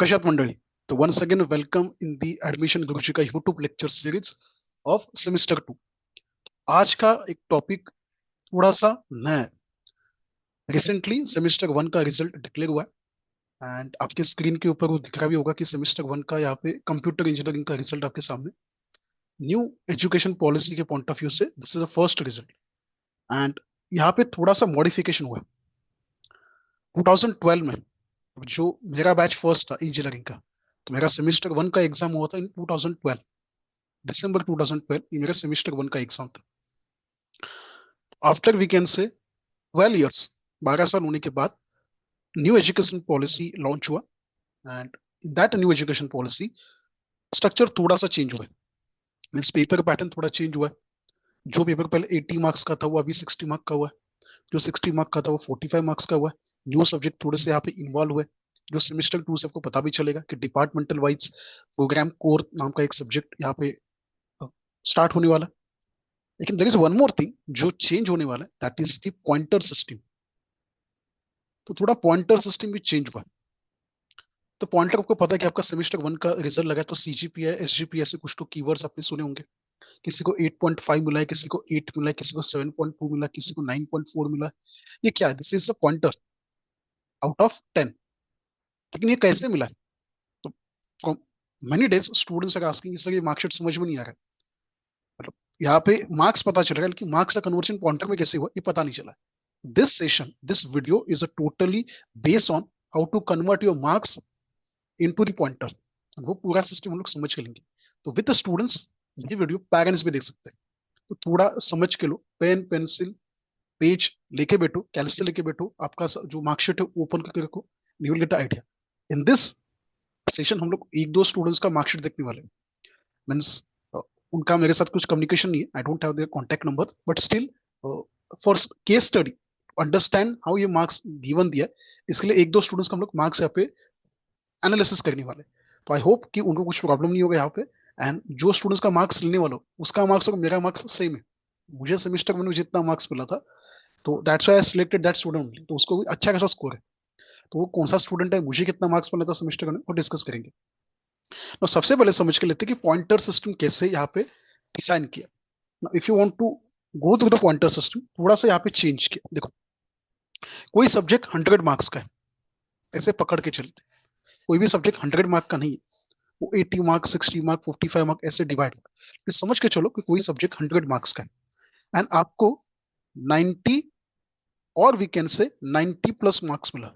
कशात मंडळी. तो once again welcome in the admission Guruji का YouTube lecture series of semester 2। आज का एक टॉपिक थोड़ा सा नया है। रिसेंटली सेमेस्टर 1 का रिजल्ट डिक्लेयर हुआ है एंड आपके स्क्रीन के ऊपर वो दिख रहा भी होगा कि सेमेस्टर 1 का यहाँ पे कंप्यूटर इंजीनियरिंग का रिजल्ट आपके सामने। न्यू एजुकेशन पॉलिसी के पॉइंट ऑफ व्यू से this is the first result and यहाँ पे थोड़ा सा मॉडिफिकेशन हुआ है। 2012 में जो मेरा बैच फर्स्ट था इंजीनियरिंग का, तो मेरा सेमेस्टर 1 का एग्जाम हुआ था इन 2012, दिसंबर 2012 ये मेरा सेमेस्टर 1 का एग्जाम था। आफ्टर वी कैन से 12 ईयर्स, 12 साल होने के बाद न्यू एजुकेशन पॉलिसी लॉन्च हुआ and in that new education policy structure थोड़ा सा चेंज हुआ है। मीन्स पेपर पैटर्न थोड़ा चेंज हुआ है। जो पेपर पहले 80 मार्क्स का था वो अभी 60 मार्क का हुआ है। जो 60 मार्क का था वो 45 मार्क्स का हुआ है। न्यू सब्जेक्ट थोड़े से यहाँ पे इन्वॉल्व हुए, जो सेमेस्टर 2 से आपको पता भी चलेगा कि डिपार्टमेंटल वाइज प्रोग्राम कोर नाम का एक सब्जेक्ट यहाँ पे स्टार्ट होने वाला है। लेकिन there is one more thing जो चेंज होने वाला है, that is the pointer system. तो थोड़ा पॉइंटर सिस्टम भी चेंज हुआ है। तो पॉइंटर आपको पता है कि आपका सेमेस्टर 1 का रिजल्ट लगा तो सीजीपीए एसजीपीए से कुछ तो कीवर्ड्स आपने सुने होंगे। किसी को 8.5 मिला है, किसी को 8 मिला है, किसी को 7.2 मिला है, किसी को 9.4 मिला है। ये क्या है? This is a pointer out of 10। लेकिन ये कैसे मिला है? तो many days students are asking sir ये मार्कशीट समझ में नहीं आ रहा है। मतलब यहाँ पे मार्क्स पता चल रहा है लेकिन मार्क्स का कन्वर्जन पॉइंटर में कैसे हुआ ये पता नहीं चला। This session, this video is a totally based on how to convert your marks into the pointer. वो पूरा सिस्टम हम लोग समझ के लेंगे। तो विद स्टूडेंट्स ये वीडियो पेरेंट्स भी देख सकते हैं। तो थोड़ा समझ के लो, पेन पेंसिल पेज लेके बैठो, कैलकुलेटर लेके बैठो, आपका जो मार्कशीट है ओपन करके रखो, you will get idea. In this session हम लोग एक दो स्टूडेंट्स का मार्कशीट देखने वाले हैं। मीन्स उनका मेरे साथ कुछ कम्युनिकेशन नहीं है, I don't have their contact number, but still for case study understand how ये मार्क्स गिवन दिया है, इसके लिए एक दो स्टूडेंट्स का हम लोग मार्क्स यहाँ पे एनालिसिस करने वाले। तो आई होप कि उनको कुछ प्रॉब्लम नहीं होगा यहाँ पे। एंड जो स्टूडेंट्स का मार्क्स लेने वाला हो उसका मार्क्स और मेरा मार्क्स सेम है। मुझे सेमेस्टर में जितना मार्क्स मिला था, तो that's why I selected that student only. तो उसको अच्छा खासा स्कोर है। तो वो कौन सा स्टूडेंट है, मुझे कितना मार्क्स मिला था सेमेस्टर में, वो डिस्कस करेंगे। तो सबसे पहले समझ के लेते हैं कि पॉइंटर सिस्टम कैसे यहाँ पे डिजाइन किया। If you want to go through the pointer system, थोड़ा सा यहाँ पे चेंज किया। देखो, कोई सब्जेक्ट 100 मार्क्स का है, ऐसे पकड़ के चलते। कोई भी सब्जेक्ट 100 मार्क का नहीं है, वो 80 मार्क 60 मार्क 45 मार्क ऐसे डिवाइड। फिर समझ के चलो कि कोई सब्जेक्ट 100 मार्क्स का है एंड आपको 90 और we can say 90 plus marks मिला।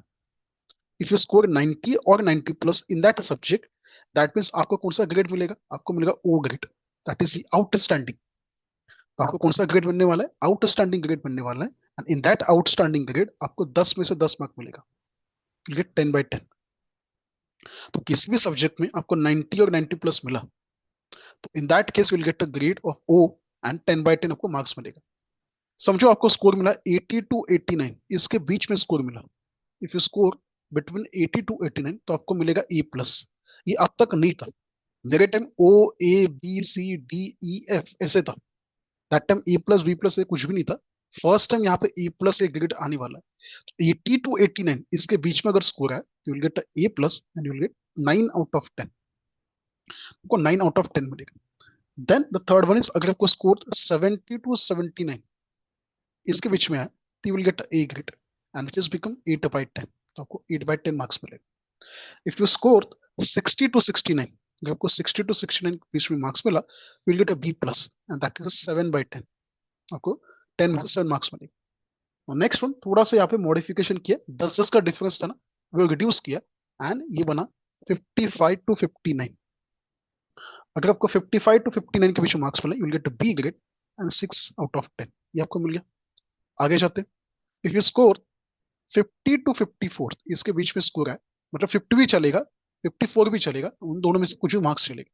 इफ यू स्कोर 90 और 90 plus in that subject, that means आपको कौन सा ग्रेड मिलेगा? आपको मिलेगा O grade, that is outstanding. तो आपको कौन सा ग्रेड मिलने वाला है? आउटस्टैंडिंग ग्रेड मिलने वाला है। And in that outstanding grade आपको 10 में से 10 मार्क मिलेगा, 10/10। तो किसी भी सब्जेक्ट में आपको 90 और 90 प्लस मिला, तो in that case will get a grade of O and 10/10 आपको मार्क्स मिलेगा। समझो आपको स्कोर मिला 80 टू 89, इसके बीच में स्कोर मिला। If you score between 80 to 89 तो आपको मिलेगा ए प्लस। ये अब तक नहीं था। मेरे time O A B C D E F ऐसे था। That time A plus B plus कुछ भी नहीं था। फर्स्ट टाइम यहाँ पे ए प्लस एक ग्रेड आने वाला है। 80 टू 89 इसके बीच में अगर स्कोर है तो will get A plus and will get 9 out of 10। आपको 9 आउट ऑफ 10 मिलेगा। Then the third one is, अगर आपको स्कोर 70 टू 79 इसके बीच में है तो you will get A grade and which is become 8/10। तो आपको 8/10 मार्क्स मिलेगा। इफ यू स्कोर 60 टू 69, अगर आपको 60 टू 69 के बीच में मार्क्स मिला, will get a B plus and that is 7/10। आपको 10 में से 7 मार्क्स मिलेगा। नेक्स्ट वन थोड़ा सा यहाँ पे मॉडिफिकेशन किया, 10 का डिफरेंस था ना, वो रिड्यूस किया एंड ये बना 55 टू 59। अगर आपको 55 टू 59 के बीच में मार्क्स मिला, you will get B grade and 6 out of 10। ये आपको मिल गया। आगे जाते हैं। इफ यू स्कोर 50 टू 54 इसके बीच में स्कोर है, मतलब 50 भी चलेगा 54 भी चलेगा, उन दोनों में से कुछ भी मार्क्स चलेगा,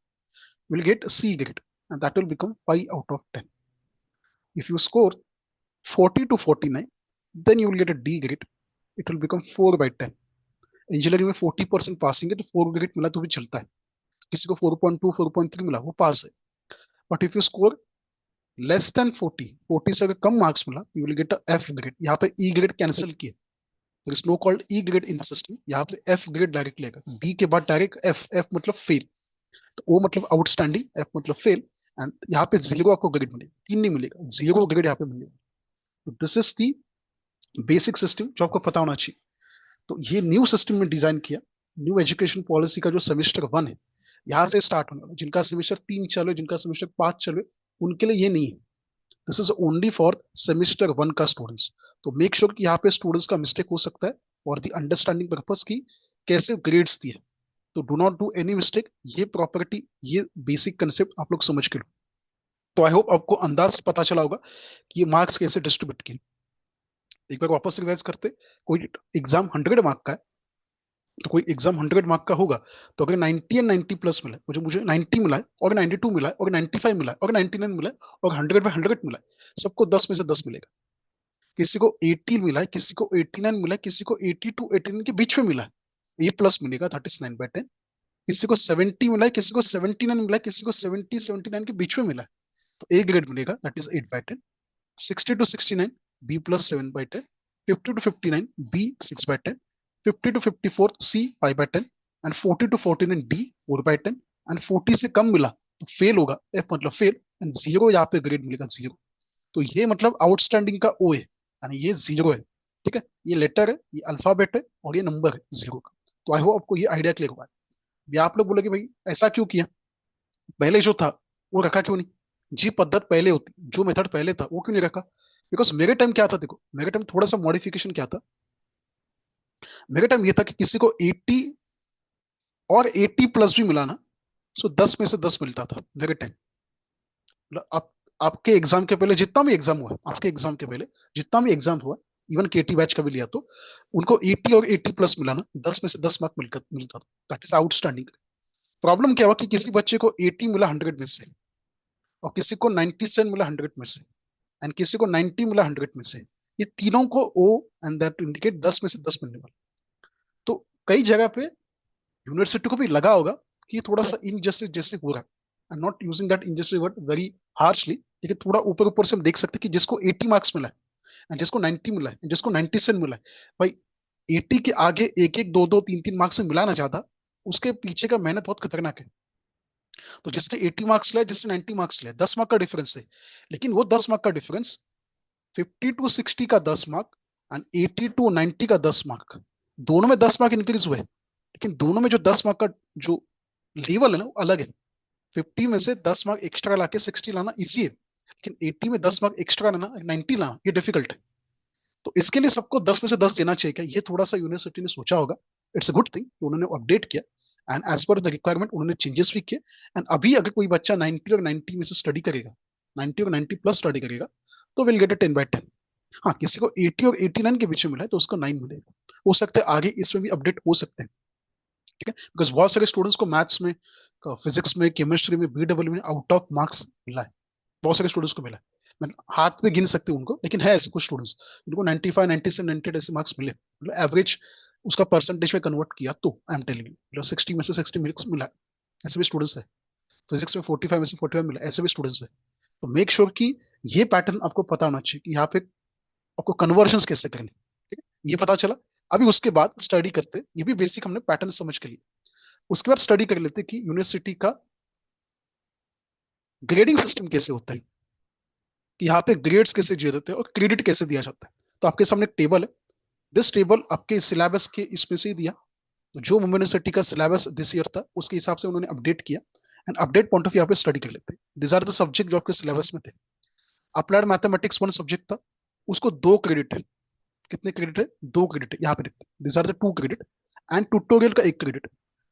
will get C grade and that will become 5 out of 10। If you score 40 to 49 then you will get a D grade, it will become 4/10। Engineering में 40% पासिंग है तो 4 ग्रेड मिला तो भी चलता है। किसी को 4.2 4.3 मिला वो पास है। But if you score less than 40, 40 से अगर कम मार्क्स मिला, you will get a F grade. यहाँ पे ई ग्रेड कैंसिल किया, there is no called E grade in the system, यहाँ पे एफ ग्रेड डायरेक्ट लेगा, बी के बाद डायरेक्ट एफ, एफ मतलब फेल, तो ओ मतलब आउटस्टैंडिंग, एफ मतलब फेल, एंड यहाँ पे जीरो आपको ग्रेड मिलेगा, तीन नहीं मिलेगा, जीरो ग्रेड यहाँ पे मिलेगा। तो this is the basic system जो आपको पता होना चाहिए। तो ये न्यू सिस्टम में डिजाइन किया, न्यू एजुकेशन पॉलिसी का जो सेमेस्टर वन है यहाँ से स्टार्ट होने वाला, जिनका सेमेस्टर तीन चले, जिनका सेमेस्टर पांच चले, उनके लिए ये नहीं है। This is only for semester one का स्टूडेंट्स। तो मेक श्योर कि यहाँ पे स्टूडेंट्स का मिस्टेक हो सकता है और दी अंडरस्टैंडिंग पर्पज की कैसे ग्रेड्स दिए, तो do not do any mistake. ये प्रॉपर्टी, ये बेसिक कंसेप्ट आप लोग समझ के लो। तो आई होप आपको अंदाज पता चला होगा कि ये मार्क्स कैसे डिस्ट्रीब्यूट किए। एक बार वापस रिवाइज करते, कोई एग्जाम 100 मार्क का है, तो कोई एग्जाम 100 मार्क का होगा, तो अगर 90 एंड 90 प्लस मिला है, मुझे मुझे 90 मिला है, और 92 मिला है, और 95 मिला है, और 99 मिला है, और 100 में 100 मिला है, सबको 10 में से 10 मिलेगा। किसी को 80 मिला है, किसी को 89 मिला है, किसी को 80 टू 89 के बीच में मिला है, ए प्लस मिलेगा, दैट इज 9/10। किसी को 70 मिला है, किसी को 79 मिला है, किसी को 70-79 के बीच में मिला है, तो ए ग्रेड मिलेगा, that is 8/10। 60 to 69 B plus 7/10। 50 to 59 B 6/10। 50 to 54 C 5/10। And 40 to 49 D 4/10। And 40 से कम मिला तो फेल होगा, एफ मतलब फेल, एंड जीरो यहाँ पे ग्रेड मिलेगा, जीरो। तो ये मतलब आउटस्टैंडिंग का ओ है, यानी ये जीरो है। ठीक है, ये लेटर है, ये अल्फाबेट है, और ये नंबर है जीरो का। तो आई होप आपको ये आइडिया क्लियर हुआ है। अभी आप लोग बोलोगे भाई ऐसा क्यों किया, पहले जो था वो रखा क्यों नहीं, जी पद्धत पहले होती, जो मेथड पहले था वो क्यों नहीं रखा। बिकॉज मेरे टाइम क्या था, देखो मेरे टाइम थोड़ा सा मॉडिफिकेशन क्या था। मेरे टाइम ये था कि किसी को 80 और 80 प्लस भी मिला ना, सो 10 में से 10 मिलता था मेरे टाइम। मतलब आप, आपके एग्जाम के पहले जितना भी एग्जाम हुआ, आपके एग्जाम के पहले जितना भी एग्जाम हुआ, इवन केटी बैच का भी लिया, तो उनको 80 और 80 प्लस मिला ना, 10 में से 10 मार्क मिलता था, दैट इज आउटस्टैंडिंग। प्रॉब्लम क्या हुआ कि किसी बच्चे को 80 मिला 100 में से, और किसी को 97 मिला 100 में से, एंड किसी को 90 मिला 100 में से, ये तीनों को ओ, एंड दैट इंडिकेट 10 में से 10 मिलने वाला। तो कई जगह पे यूनिवर्सिटी को भी लगा होगा कि ये थोड़ा सा इनजस्टिस जैसे हो रहा है, I am not using that injustice word very harshly, लेकिन थोड़ा ऊपर ऊपर से हम देख सकते हैं कि जिसको 80 मार्क्स मिला है, एंड जिसको 90 मिला है, and जिसको 97 मिला है, भाई 80 के आगे एक एक दो दो तीन तीन मार्क्स में मिलाना ज्यादा, उसके पीछे का मेहनत बहुत खतरनाक है। तो जिसने 80 मार्क्स लिया, जिसने 90 मार्क्स लिया, 10 मार्क का डिफरेंस है, लेकिन वो 10 मार्क का डिफरेंस 50 to 60 का 10 मार्क, एंड 80 to 90 का 10 मार्क, दोनों में 10 मार्क इंक्रीज हुए, लेकिन दोनों में जो 10 मार्क का जो लेवल है ना वो अलग है। 50 में से 10 मार्क एक्स्ट्रा लाके 60 लाना इजी है, लेकिन 80 में 10 मार्क एक्स्ट्रा लाना, 90 लाना, ये डिफिकल्ट है। तो इसके लिए सबको 10 में से 10 देना चाहिए क्या, ये थोड़ा सा यूनिवर्सिटी ने सोचा होगा। इट्स अ गुड थिंग, उन्होंने अपडेट किया, and as per the requirement उन्होंने चेंजेस भी किए। एंड अभी अगर कोई बच्चा 90 और 90 में से स्टडी करेगा, 90 और 90 प्लस स्टडी करेगा, तो विल गेट अ 10/10। हाँ, किसी को 80 और 89 के बीच में मिला है तो उसको 9 मिलेगा। हो सकता है आगे इसमें भी अपडेट हो सकते हैं। ठीक है, बिकॉज बहुत सारे स्टूडेंट्स को मैथ्स में, फिजिक्स में, केमिस्ट्री में, बीडब्ल्यू में आउट ऑफ मार्क्स मिला है, बहुत सारे स्टूडेंट्स को मिला है। मैं हाथ पे गिन सकते हूँ उनको, लेकिन है ऐसे कुछ स्टूडेंट्स जिनको 95, 97, 98 ऐसे मार्क्स मिले, मतलब एवरेज उसका परसेंटेज में कन्वर्ट किया तो आई एम टेलिंग यू, मतलब 60 में से 60 मार्क्स मिला है, ऐसे भी स्टूडेंट्स है। फिजिक्स में 45 में से 45 मिला, ऐसे भी स्टूडेंट्स है। तो मेक श्योर कि ये पैटर्न आपको पता होना चाहिए कि यहाँ पे आपको कन्वर्जन कैसे करनी। ठीक है, ये पता चला। अभी उसके बाद स्टडी करते, ये भी बेसिक हमने पैटर्न समझ के लिए, उसके बाद स्टडी कर लेते कि यूनिवर्सिटी का ग्रेडिंग सिस्टम कैसे होता है, कि यहाँ पे ग्रेड्स कैसे दिए जाते हैं और क्रेडिट कैसे दिया जाता है। तो आपके सामने एक टेबल है, दिस टेबल आपके सिलेबस के इसमें से ही दिया, तो जो मुंबई यूनिवर्सिटी का सिलेबस दिस ईयर था उसके हिसाब से उन्होंने अपडेट किया, and update point of view यहाँ पे स्टडी कर लेते हैं। दिस आर द सब्जेक्ट जो आपके सिलेबस में थे। अप्लाइड मैथमेटिक्स वन सब्जेक्ट था, उसको 2 क्रेडिट है। कितने क्रेडिट है, 2 क्रेडिट है, यहाँ पे देखते हैं, this are the 2 credit, and tutorial का 1 क्रेडिट।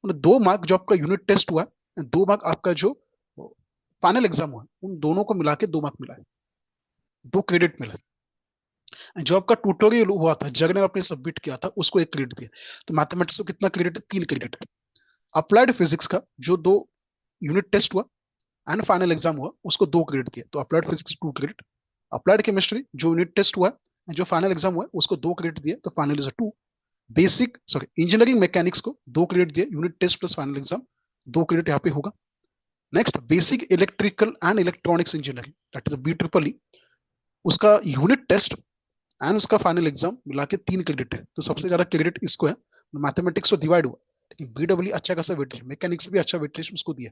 मतलब 2 मार्क जो आपका यूनिट टेस्ट हुआ है, 2 मार्क आपका जो फाइनल एग्जाम हुआ है, उन दोनों को मिला के 2 मार्क मिला है, 2 क्रेडिट मिला है। जो आपका ट्यूटोरियल हुआ था, जगन ने आपने सबमिट किया था, उसको 1 क्रेडिट दिया। तो मैथमेटिक्स को कितना क्रेडिट है, 3 क्रेडिट है। अप्लाइड फिजिक्स का जो 2 यूनिट टेस्ट हुआ एंड फाइनल एग्जाम हुआ, उसको 2 क्रेडिट दिया, तो applied physics 2 credit. Applied chemistry जो यूनिट टेस्ट हुआ है, जो फाइनल एग्जाम हुआ है, उसको 2 क्रेडिट दिया, तो final is 2। Basic sorry engineering mechanics को 2 क्रेडिट दिए, unit test plus final exam, 2 credit यहाँ पे होगा। Next basic electrical and electronics engineering, that is B triple E, उसका यूनिट टेस्ट एंड उसका फाइनल एग्जाम मिला के 3 क्रेडिट है, तो सबसे ज्यादा क्रेडिट इसको है। मैथमेटिक्स तो डिवाइड हुआ, लेकिन बीडब्ल्यू अच्छा खासा वेटेज, मैकेनिक्स भी अच्छा वेटेज उसको दिया।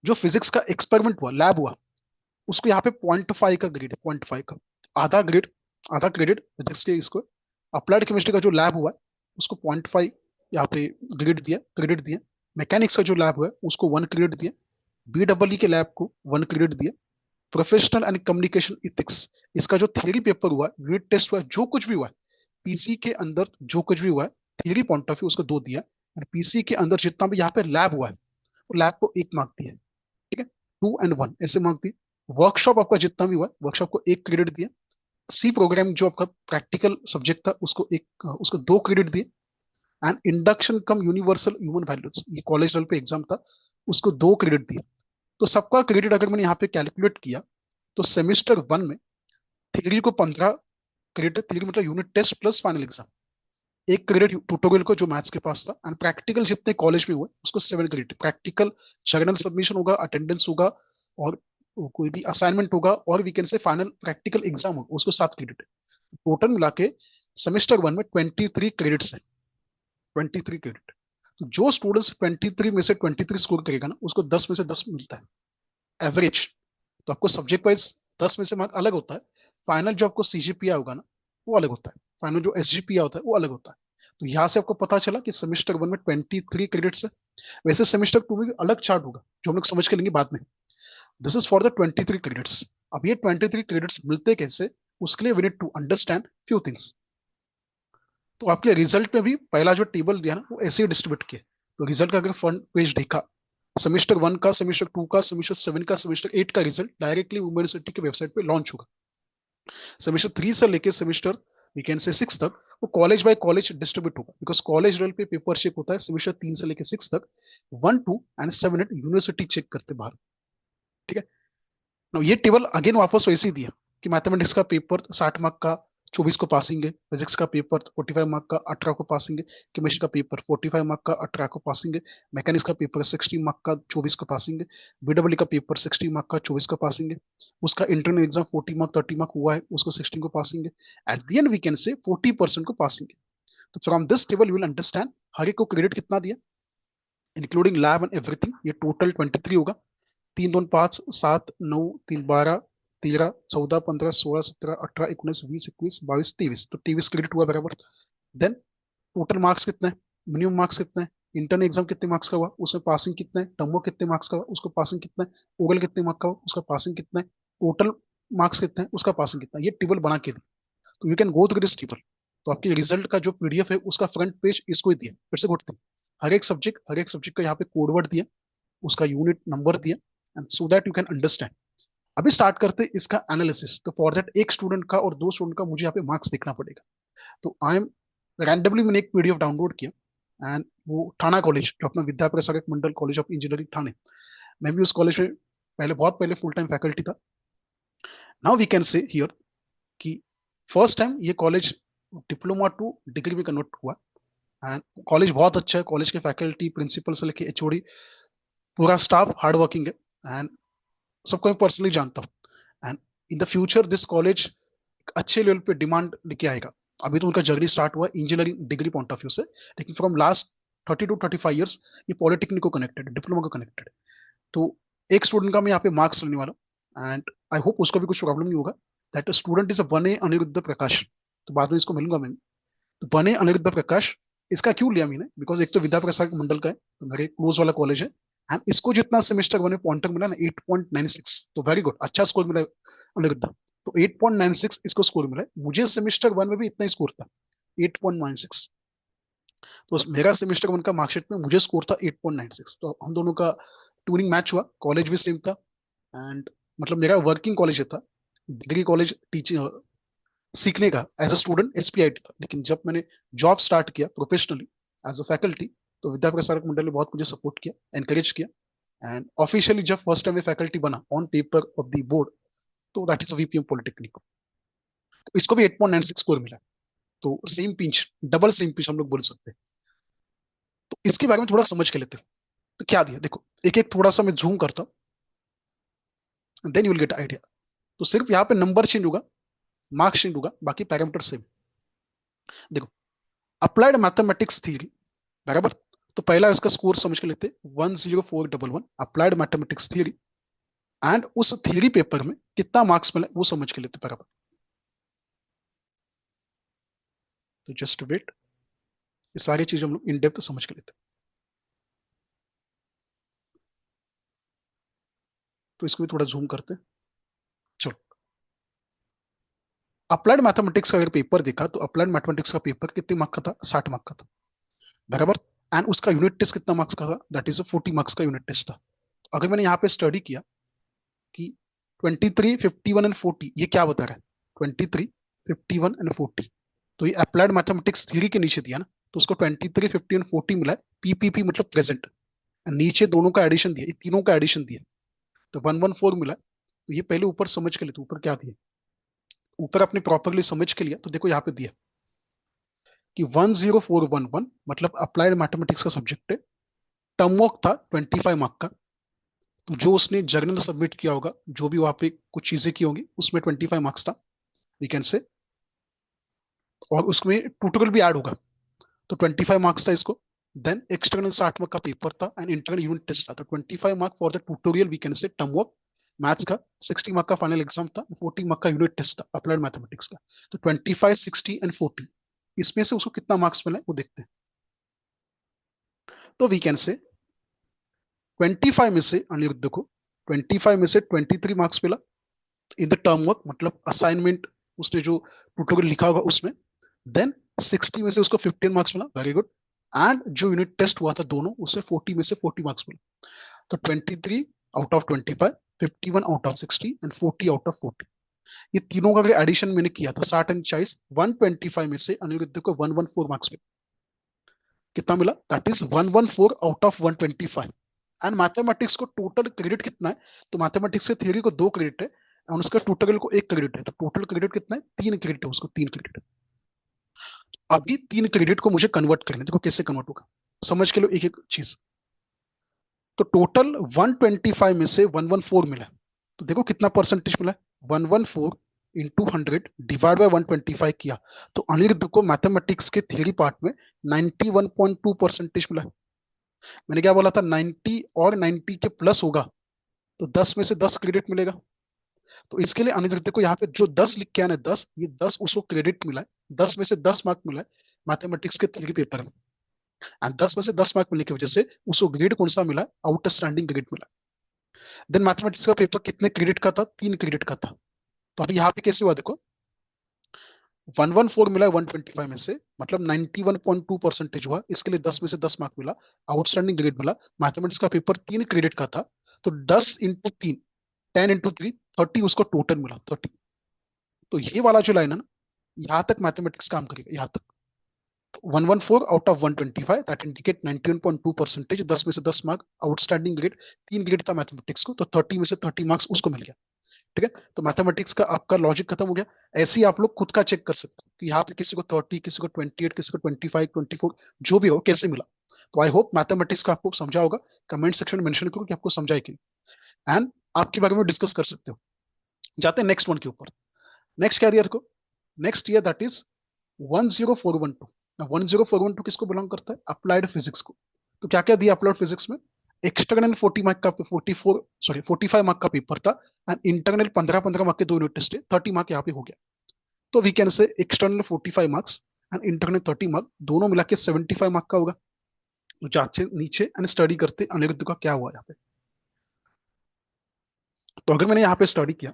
जो फिजिक्स का एक्सपेरिमेंट हुआ, लैब हुआ, उसको यहाँ पे 0.5 का ग्रेड है, 0.5 का, आधा ग्रेड, आधा क्रेडिट फिजिक्स के इसको। अप्लाइड केमिस्ट्री का जो लैब हुआ है उसको 0.5 यहाँ पे ग्रेड दिया, क्रेडिट दिया। मैकेनिक्स का जो लैब हुआ है उसको 1 क्रेडिट दिया। बीडब्ल्यू के लैब को 1 क्रेडिट दिया। प्रोफेशनल एंड कम्युनिकेशन इथिक्स, इसका जो थियरी पेपर हुआ, यूनिट टेस्ट हुआ, जो कुछ भी हुआ, पीसी के अंदर जो कुछ भी हुआ है थियरी पॉइंट ऑफ व्यू, उसको 2 दिया। और पीसी के अंदर जितना भी यहाँ पे लैब हुआ है, वो लैब को 1 मार्क दिया। ठीक है, 2 और 1 ऐसे मार्क दिए। वर्कशॉप आपका जितना भी हुआ है, वर्कशॉप को 1 क्रेडिट दिया। सी प्रोग्राम जो आपका प्रैक्टिकल सब्जेक्ट था, उसको 2 क्रेडिट दिए। And induction come universal human values, ये कॉलेज लेवल पे एग्जाम था, उसको 2 क्रेडिट दिया। तो सबका क्रेडिट अगर मैंने यहाँ पे कैलकुलेट किया, तो सेमेस्टर 1 में थियरी को 15 क्रेडिट, थियरी मतलब unit test plus final exam, 1 credit tutorial को जो मैथ्स के पास था, एंड प्रैक्टिकल जितने कॉलेज में हुए उसको 7 क्रेडिट। प्रैक्टिकल जर्नल सबमिशन होगा, अटेंडेंस होगा, और कोई भी असाइनमेंट होगा, और we can say final practical exam होगा, उसको 7 क्रेडिट। टोटल मिला के सेमेस्टर 1 में 23 क्रेडिट्स है, 23 क्रेडिट। तो जो स्टूडेंट्स 23 में से 23 स्कोर करेगा ना, उसको 10 में से 10 मिलता है एवरेज। तो आपको सब्जेक्ट वाइज 10 में से मार्क अलग होता है। फाइनल जो आपको सीजीपीए होगा ना, वो अलग होता है। फाइनल जो एसजीपीए होता है वो अलग होता है। तो यहाँ से आपको पता चला कि सेमेस्टर 1 में 23 क्रेडिट्स है। वैसे सेमेस्टर 2 में भी अलग चार्ट होगा, जो हम लोग समझ के लेंगे बाद में। This is for the 23 credits. अब ये 23 क्रेडिट्स मिलते कैसे, उसके लिए we need to understand few things. तो आपके रिजल्ट में भी पहला जो टेबल दिया ना, वो ऐसे ही डिस्ट्रीब्यूट किया। तो रिजल्ट का अगर फ्रंट पेज देखा, सेमेस्टर 1 का, सेमेस्टर 2 का, सेमेस्टर 7 का, सेमेस्टर 8 का रिजल्ट डायरेक्टली यूनिवर्सिटी के वेबसाइट पे लॉन्च होगा। सेमेस्टर 3 से लेके सेमेस्टर वी कैन से 6 तक वो कॉलेज बाय कॉलेज डिस्ट्रीब्यूट होगा, बिकॉज कॉलेज लेवल पे पेपर चेक होता है सेमेस्टर 3 से लेके 6 तक। 1, 2 एंड 7 8 यूनिवर्सिटी चेक करते बाहर। ठीक है। Now, ये टेबल अगेन वापस वैसे ही दिया कि मैथमेटिक्स का पेपर 60 मार्क का 24 को पासिंग है, फिजिक्स का पेपर 45 मार्क का 18 को पासिंग है, केमिस्ट्री का पेपर 45 मार्क का 18 को पासिंग है, मैकेनिक्स का पेपर 60 मार्क का 24 को पासिंग है, बीडब्ल्यू का पेपर 60 मार्क का 24 का पासिंग है, उसका इंटरनल एग्जाम 40 मार्क 30 मार्क हुआ है, उसको 16 को पासिंग है। At the end we can say 40% को पासिंग है। तो from this table you will understand हर एक को क्रेडिट कितना दिया, इंक्लूडिंग लैब एंड एवरीथिंग। ये टोटल 23 होगा। 3, 2, 5, 7, 9, 3, 12, 13, 14, 15, 16, 17, 18, 19, 20, 21, 22, 23, तो 23 क्रेडिट हुआ बराबर। देन टोटल मार्क्स कितने, मिनिमम मार्क्स कितने, इंटरनल एग्जाम कितने मार्क्स का हुआ, उसमें पासिंग कितने, टर्मो कितने मार्क्स का हुआ, उसको पासिंग कितने, ओरल कितने मार्क्स का हुआ, उसका पासिंग कितने, टोटल मार्क्स कितने, उसका पासिंग कितना, ये टेबल बना के दी। तो you can go through this table. तो आपके रिजल्ट का जो पीडीएफ है उसका फ्रंट पेज इसको ही दिया, फिर से घुटते हैं। हर एक सब्जेक्ट का यहाँ पे कोड वर्ड दिया, उसका यूनिट नंबर दिया, and so that you can understand. अभी स्टार्ट करते हैं इसका एनालिसिस। तो फॉर दैट एक स्टूडेंट का और 2 स्टूडेंट का मुझे यहाँ पे मार्क्स देखना पड़ेगा। तो आई एम रैंडमली मैंने एक पीडीएफ डाउनलोड किया, एंड वो ठाणा कॉलेज, जो अपना Vidya Prasarak Mandal college of engineering Thane, मैं भी उस कॉलेज में पहले, बहुत पहले फुल टाइम फैकल्टी था। Now we can say here कि फर्स्ट टाइम ये कॉलेज डिप्लोमा टू डिग्री में कन्वर्ट हुआ। एंड कॉलेज बहुत अच्छा है, कॉलेज के फैकल्टी प्रिंसिपल से लेके एचओडी, पूरा स्टाफ हार्ड वर्किंग है, एंड सबको मैं पर्सनली जानता हूँ। And in the future this college अच्छे लेवल पे डिमांड लेके आएगा। अभी तो उनका जर्नी स्टार्ट हुआ engineering degree point of view से, लेकिन फ्रॉम लास्ट 30 to 35 years ये पॉलिटेक्निक को कनेक्टेड, डिप्लोमा को कनेक्टेड। तो एक स्टूडेंट का मैं यहाँ पे मार्क्स लेने वाला हूँ, एंड आई होप उसको भी कुछ प्रॉब्लम नहीं होगा। दैट स्टूडेंट इज अ बने अनिरुद्ध प्रकाश। तो बाद में इसको मिलूंगा मैं। तो बने अनिरुद्ध प्रकाश, इसका क्यों लिया मैंने, बिकॉज एक तो विद्या प्रसाद मंडल का है, तो मेरे क्लोज वाला कॉलेज है। एंड इसको जितना सेमेस्टर 1 में पॉइंटर मिला ना, 8.96, तो वेरी गुड, अच्छा स्कोर मिला अनिरुद्ध। तो 8.96 इसको स्कोर मिला है। मुझे सेमेस्टर 1 में भी इतना ही स्कोर था, 8.96। तो मेरा सेमेस्टर 1 का मार्कशीट में मुझे स्कोर था 8.96। तो हम दोनों का ट्यूनिंग मैच हुआ, कॉलेज भी सेम था। एंड मतलब मेरा वर्किंग कॉलेज था, डिग्री कॉलेज टीचिंग सीखने का एज अ स्टूडेंट एसपीआईटी था, लेकिन जब मैंने जॉब स्टार्ट किया प्रोफेशनली एज अ फैकल्टी, तो विद्या प्रसारक मंडल ने बहुत मुझे सपोर्ट किया, एनकरेज किया। एंड ऑफिशियली जब फर्स्ट टाइम में फैकल्टी बना on paper of the board, तो दैट इज वीपीएम पॉलिटेक्निक। तो इसको भी 8.96 स्कोर मिला। तो same pinch, double same pinch हम लोग बोल सकते हैं। तो इसके बारे में थोड़ा समझ के लेते हैं। तो क्या दिया देखो, एक एक थोड़ा सा मैं जूम करता हूँ, then you will get idea. तो सिर्फ यहाँ पे नंबर चेंज होगा, मार्क्स चेंज होगा, बाकी पैरामीटर सेम। देखो, अप्लाइड मैथमेटिक्स थ्योरी, बराबर, तो पहला इसका स्कोर समझ के लेते 10411 अप्लाइड मैथमेटिक्स थ्योरी, एंड उस थ्योरी पेपर में कितना मार्क्स मिला वो समझ के लेते, बराबर। तो जस्ट वेट, ये सारी चीजें हम लोग इन डेप्थ समझ के लेते। तो इसको भी थोड़ा जूम करते हैं। चलो, अप्लाइड मैथमेटिक्स का अगर पेपर देखा तो अप्लाइड मैथमेटिक्स का पेपर कितने मार्क का था? 60 मार्क का था, बराबर। एंड उसका यूनिट टेस्ट कितना मार्क्स का था? दैट इज 40 मार्क्स का यूनिट टेस्ट था। तो अगर मैंने यहाँ पे स्टडी किया कि 23, 51 एंड 40 ये क्या बता रहा है? 23, 51 एंड 40, तो ये अप्लाइड मैथमेटिक्स थ्योरी के नीचे दिया ना, तो उसको 23, 50 एंड 40 मिला है, पीपीपी मतलब प्रेजेंट। नीचे दोनों का एडिशन दिया, ये तीनों का एडिशन दिया, तो 114 मिला है। तो ये पहले ऊपर समझ के लिए, तो ऊपर क्या दिया, ऊपर आपने प्रॉपरली समझ के लिया, तो देखो यहाँ पे दिया कि 10411 मतलब अप्लाइड मैथमेटिक्स का सब्जेक्ट है, टर्म वर्क था 25 मार्क का। तो जो उसने जर्नल सबमिट किया होगा, जो भी वहां पे कुछ चीजें की होंगी, उसमें 25 मार्क्स था, वी कैन से। और उसमें ट्यूटोरियल भी ऐड होगा, तो 25 मार्क्स था इसको। देन एक्सटर्नल 60 मार्क का पेपर था एंड इंटरनल यूनिट टेस्ट था, तो 25 mark for the tutorial, we can say term work maths का। 60 मार्क का फाइनल एग्जाम था, 40 मार्क का यूनिट टेस्ट था अप्लाइड मैथमेटिक्स का। तो 25, 60 एंड 40, इसमें से उसको कितना मार्क्स मिला है वो देखते हैं। तो वी कैन से 25 में से अनिरुद्ध को 25 में से 23 मार्क्स मिला इन द टर्म वर्क, मतलब असाइनमेंट, उसने जो ट्यूटोरियल लिखा होगा उसमें। देन 60 में से उसको 15 मार्क्स मिला, वेरी गुड। एंड जो यूनिट टेस्ट हुआ था दोनों, उससे 40 में से 40 मार्क्स मिला। तो 23 out of 25, 51 out of 60 and 40 out of 40, ये तीनों का एडिशन मैंने किया था 60 एंड 40, 125 में से अनिरुद्ध को 114 मार्क्स मिला। कितना मिला? That is 114 out of 125। And mathematics को टोटल क्रेडिट कितना है? तो मैथमेटिक्स के थ्योरी को 2 क्रेडिट है और उसका ट्यूटोरियल को 1 क्रेडिट है, तो टोटल क्रेडिट कितना है? 3 क्रेडिट है, उसको 3 क्रेडिट। अभी 3 क्रेडिट को मुझे कन्वर्ट करना है, देखो कैसे कन्वर्ट होगा, समझ के लो एक एक चीज। तो टोटल 125 में से 114 मिला, तो देखो कितना परसेंटेज मिला है, 114 इंटू 100 डिवाइड बाय 125 किया, तो अनिरुद्ध को मैथमेटिक्स के थ्योरी पार्ट में 91.2 परसेंटेज मिला है। मैंने क्या बोला था, 90 और 90 के प्लस होगा तो 10 में से 10 क्रेडिट मिलेगा। तो इसके लिए अनिरुद्ध को यहाँ पे जो 10 लिख के आना है, 10, ये 10 उसको क्रेडिट मिला है, 10 में से 10 मार्क मिला है मैथमेटिक्स के थ्योरी पेपर में। एंड 10 में से 10 मार्क मिलने की वजह से उसको ग्रेड कौन सा मिला? आउटस्टैंडिंग ग्रेड मिला। देन मैथमेटिक्स का पेपर कितने क्रेडिट का था? 3 क्रेडिट का था। तो अभी यहाँ पे कैसे हुआ देखो, 114 मिला 125 में से, मतलब 91.2 परसेंटेज हुआ, इसके लिए 10 में से 10 मार्क मिला, आउटस्टैंडिंग ग्रेड मिला। मैथमेटिक्स का पेपर 3 क्रेडिट का था, तो 10 इंटू 3, 10 इंटू 3, 30 उसको टोटल मिला, 30। तो ये वाला जो लाइन है ना, यहाँ तक मैथमेटिक्स काम करेगा, यहाँ तक। 114 out of 125, that indicate 91.2 percentage, 10 में से 10 मार्क, आउटस्टैंडिंग ग्रेड, 3 ग्रेड था मैथमेटिक्स को, तो 30 में से 30 मार्क्स उसको मिल गया। ठीक है, तो मैथमेटिक्स का आपका लॉजिक खत्म हो गया। ऐसे ही आप लोग खुद का चेक कर सकते हो कि यहाँ पे किसी को 30, किसी को 28, किसी को 25, 24, जो भी हो कैसे मिला। तो आई होप मैथमेटिक्स का आपको समझा होगा। कमेंट सेक्शन में मेंशन करो कि आपको समझा है कि नहीं, एंड आपके बारे में डिस्कस कर सकते हो। जाते हैं नेक्स्ट वन के ऊपर। नेक्स्ट क्या दिया देखो, नेक्स्ट ईयर दैट इज 10412। 10412 किसको बिलोंग करता है? अप्लाइड फिजिक्स को। तो क्या क्या दिया अप्लाइड फिजिक्स में? एक्सटर्नल 40 मार्क का 44 सॉरी 45 मार्क का पेपर था, एंड इंटरनल 15-15 मार्क के 2 यूनिट टेस्ट है, 30 मार्क यहाँ पे हो गया। तो we can say external 45 marks and internal 30 mark, दोनों मिला के 75 मार्क का होगा। तो जाते नीचे एंड स्टडी करते अनिरुद्ध का क्या हुआ यहाँ पे। तो अगर मैंने यहाँ पे स्टडी किया,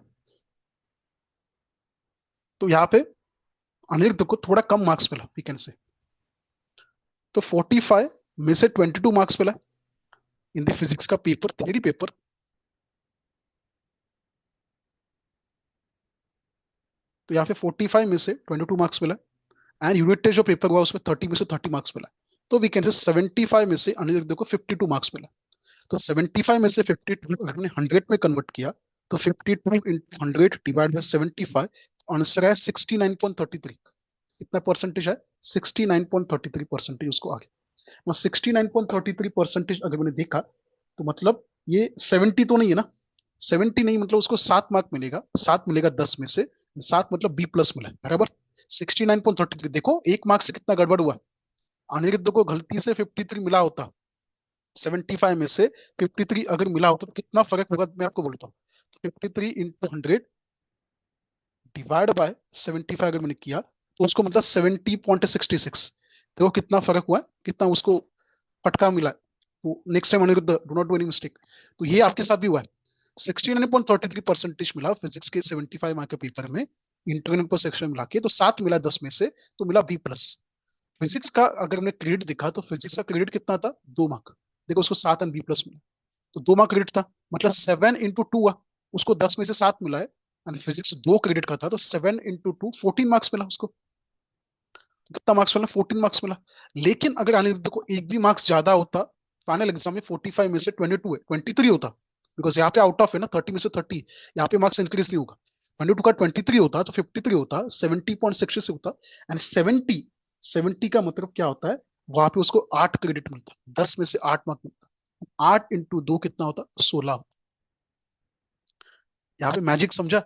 तो यहाँ पे अनिरुद्ध को थोड़ा कम मार्क्स मिला, वी कैन से। तो 45 में से 22 मार्क्स मिला इन द फिजिक्स का पेपर, थ्योरी पेपर। तो यहाँ पे 45 में से 22 मार्क्स मिला, एंड यूनिट टेस्ट जो पेपर हुआ उसमें 30 में से 30 मार्क्स मिला। तो वी कैन से 75 में से अनिरुद्ध को 52 मार्क्स मिला। तो 75 में से 52 अगर हमने 100 में कन्वर्ट किया, तो 52 इंटू 100 डिवाइड बाय 75, आंसर है 69.33। कितना परसेंटेज है? 69.33 परसेंटेज उसको आ गया। 69.33 परसेंटेज अगर मैंने देखा, तो मतलब ये 70 तो नहीं है ना, 70 नहीं, मतलब उसको 7 मार्क मिलेगा, 7 मिलेगा 10 में से, सात मतलब बी प्लस मिला है, बराबर। 69.33, देखो एक मार्क्स से कितना गड़बड़ हुआ। अनिरुद्ध को गलती से 53 मिला होता, 75 में से 53 अगर मिला होता तो कितना फर्क होगा, मैं आपको बोलता हूँ। तो 53 इंटू 100 डिवाइड बाय 75 अगर मैंने किया तो उसको मतलब 70.66। देखो कितना फर्क हुआ है, कितना उसको फटका मिला है। तो next time Aniruddh, do not do any mistake. तो ये आपके साथ भी हुआ है। 69.33% मिला फिजिक्स के 75 मार्क के पेपर में, इंटरनल पर सेक्शन मिला के, तो 7 मिला 10 में से, तो मिला बी प्लस। फिजिक्स का अगर हमने क्रेडिट दिखा तो फिजिक्स का क्रेडिट कितना था, 2 मार्क। देखो उसको 7 एंड बी प्लस मिला, तो 2 मार्क क्रेडिट था, मतलब 7 इंटू 2 हुआ। उसको 10 में से 7 मिला है, एंड फिजिक्स 2 क्रेडिट का था, तो 7 इंटू 2 14 मार्क्स मिला उसको। तो कितना मार्क्स मिला, 14 मार्क्स मिला। लेकिन अगर अनिरुद्ध को एक भी मार्क्स ज्यादा होता, फाइनल एग्जाम में 45 में से 22 है, 23 होता, बिकॉज यहाँ पे आउट ऑफ है ना, 30 में से 30, यहाँ पे मार्क्स इंक्रीज नहीं होगा। 22 का 23 होता तो 53 होता, 70.66 होता। एंड 70 का मतलब क्या होता है, वहां पे उसको 8 क्रेडिट मिलता, 10 में से 8 मार्क मिलता। 8 इंटू 2 कितना होता, 16। यहाँ पे मैजिक समझा।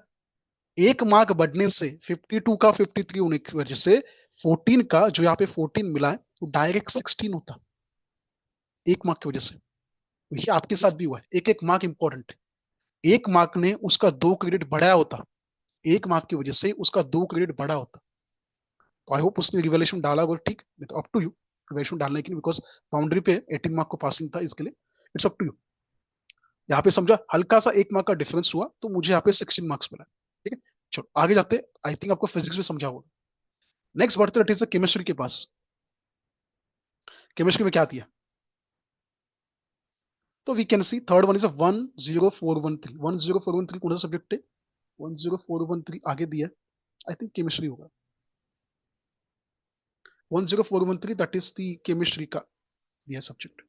एक मार्क बढ़ने से 52 का 53 होने की वजह से 14 का जो यहाँ पे 14 मिला है वो डायरेक्ट 16 होता, एक मार्क की वजह से। तो ये आपके साथ भी हुआ है, एक एक मार्क इंपॉर्टेंट है। एक मार्क ने उसका 2 क्रेडिट बढ़ाया होता, एक मार्क की वजह से उसका 2 क्रेडिट बढ़ा होता। तो आई होप उसने रिवैल्यूएशन डाला होगा, ठीक है तो अप टू यू रिवैल्यूएशन डालने की, बिकॉज बाउंड्री पे 18 मार्क को पासिंग था, इसके लिए इट्स अप टू यू। यहाँ पे समझा, हल्का सा 1 मार्क का डिफरेंस हुआ तो मुझे यहाँ पे 16 मार्क्स मिला। ठीक है, चलो आगे जाते। आई थिंक आपको फिजिक्स भी समझा होगा। नेक्स्ट बढ़ते हैं केमिस्ट्री के पास। केमिस्ट्री में क्या दिया, तो we can see third one is 10413। 10413 कौन सा सब्जेक्ट है, 10413 आगे दिया, आई थिंक केमिस्ट्री होगा। 10413 दैट इज द केमिस्ट्री का दिया सब्जेक्ट।